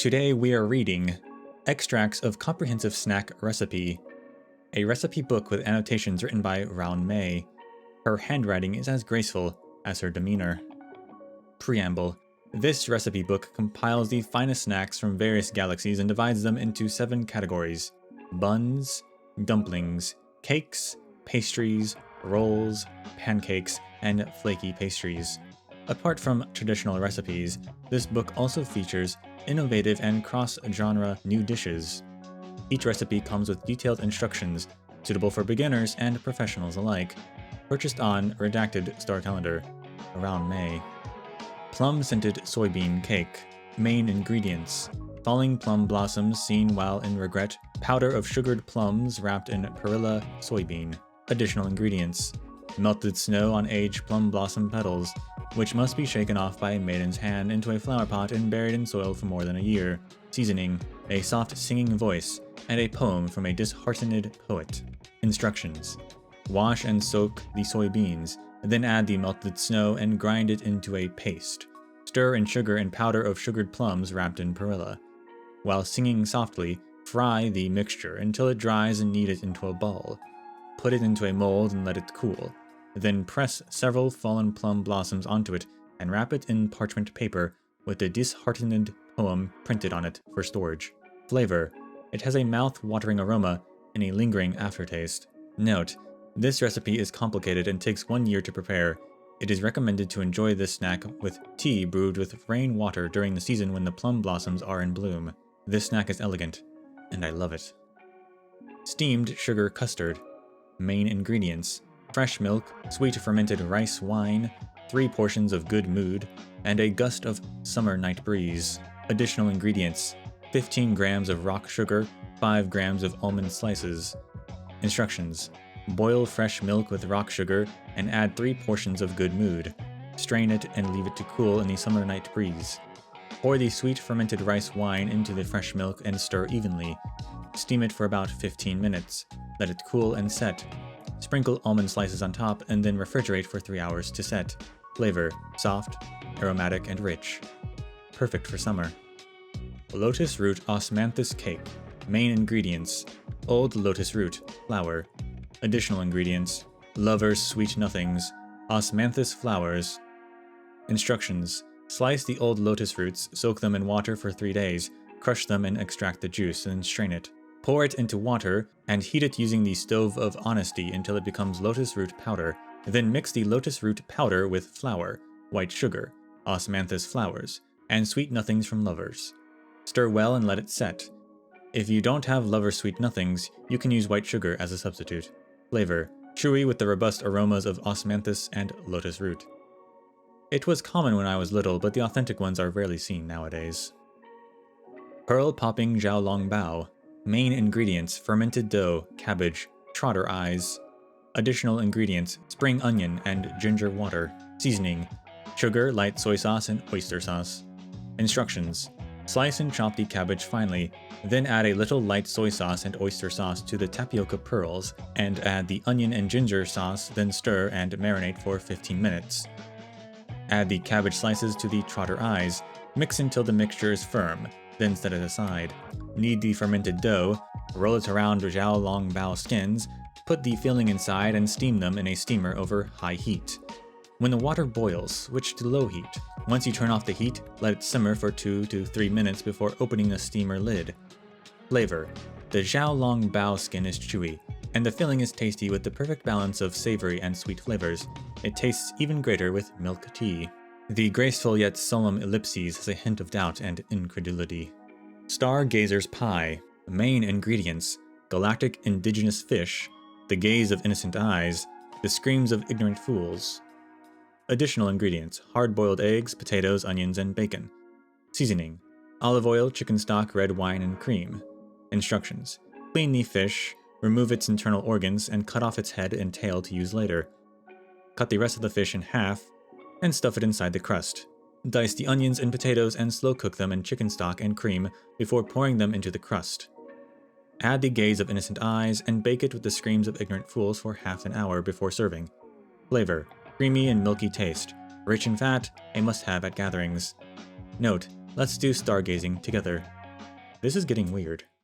Today we are reading Extracts of Comprehensive Snack Recipe, a recipe book with annotations written by Ruan Mei. Her handwriting is as graceful as her demeanor. Preamble. This recipe book compiles the finest snacks from various galaxies and divides them into 7 categories: buns, dumplings, cakes, pastries, rolls, pancakes, and flaky pastries. Apart from traditional recipes, this book also features innovative and cross-genre new dishes. Each recipe comes with detailed instructions, suitable for beginners and professionals alike. Purchased on Redacted Star Calendar. Ruan Mei. Plum-scented soybean cake. Main ingredients: falling plum blossoms seen while in regret, powder of sugared plums wrapped in perilla soybean. Additional ingredients: melted snow on aged plum blossom petals, which must be shaken off by a maiden's hand into a flower pot and buried in soil for more than a year. Seasoning: a soft singing voice, and a poem from a disheartened poet. Instructions: wash and soak the soybeans, then add the melted snow and grind it into a paste. Stir in sugar and powder of sugared plums wrapped in perilla. While singing softly, fry the mixture until it dries and knead it into a ball. Put it into a mold and let it cool. Then press several fallen plum blossoms onto it and wrap it in parchment paper with the disheartened poem printed on it for storage. Flavor: it has a mouth-watering aroma and a lingering aftertaste. Note: this recipe is complicated and takes 1 year to prepare. It is recommended to enjoy this snack with tea brewed with rain water during the season when the plum blossoms are in bloom. This snack is elegant, and I love it. Steamed sugar custard. Main ingredients: fresh milk, sweet fermented rice wine, 3 portions of good mood, and a gust of summer night breeze. Additional ingredients: 15 grams of rock sugar, 5 grams of almond slices. Instructions: boil fresh milk with rock sugar and add 3 portions of good mood. Strain it and leave it to cool in the summer night breeze. Pour the sweet fermented rice wine into the fresh milk and stir evenly. Steam it for about 15 minutes. Let it cool and set. Sprinkle almond slices on top and then refrigerate for 3 hours to set. Flavor: soft, aromatic, and rich. Perfect for summer. Lotus root osmanthus cake. Main ingredients: old lotus root, flour. Additional ingredients: lover's sweet nothings, osmanthus flowers. Instructions: slice the old lotus roots, soak them in water for 3 days, crush them and extract the juice, and strain it. Pour it into water and heat it using the stove of honesty until it becomes lotus root powder. Then mix the lotus root powder with flour, white sugar, osmanthus flowers, and sweet nothings from lovers. Stir well and let it set. If you don't have lover's sweet nothings, you can use white sugar as a substitute. Flavor: chewy with the robust aromas of osmanthus and lotus root. It was common when I was little, but the authentic ones are rarely seen nowadays. Pearl popping xiaolong bao. Main ingredients: fermented dough, cabbage, trotter eyes. Additional ingredients: spring onion and ginger water. Seasoning: sugar, light soy sauce, and oyster sauce. Instructions: slice and chop the cabbage finely, then add a little light soy sauce and oyster sauce to the tapioca pearls, and add the onion and ginger sauce, then stir and marinate for 15 minutes. Add the cabbage slices to the trotter eyes, mix until the mixture is firm, then set it aside. Knead the fermented dough, roll it around xiaolong bao skins, put the filling inside and steam them in a steamer over high heat. When the water boils, switch to low heat. Once you turn off the heat, let it simmer for 2 to 3 minutes before opening the steamer lid. Flavor: the xiaolong bao skin is chewy, and the filling is tasty with the perfect balance of savory and sweet flavors. It tastes even greater with milk tea. The graceful yet solemn ellipses has a hint of doubt and incredulity. Stargazer's pie. Main ingredients: galactic indigenous fish, the gaze of innocent eyes, the screams of ignorant fools. Additional ingredients: hard-boiled eggs, potatoes, onions, and bacon. Seasoning: olive oil, chicken stock, red wine, and cream. Instructions: clean the fish, remove its internal organs, and cut off its head and tail to use later. Cut the rest of the fish in half, and stuff it inside the crust. Dice the onions and potatoes and slow cook them in chicken stock and cream before pouring them into the crust. Add the gaze of innocent eyes and bake it with the screams of ignorant fools for half an hour before serving. Flavor: creamy and milky taste, rich in fat, a must-have at gatherings. Note: Let's do stargazing together. This is getting weird.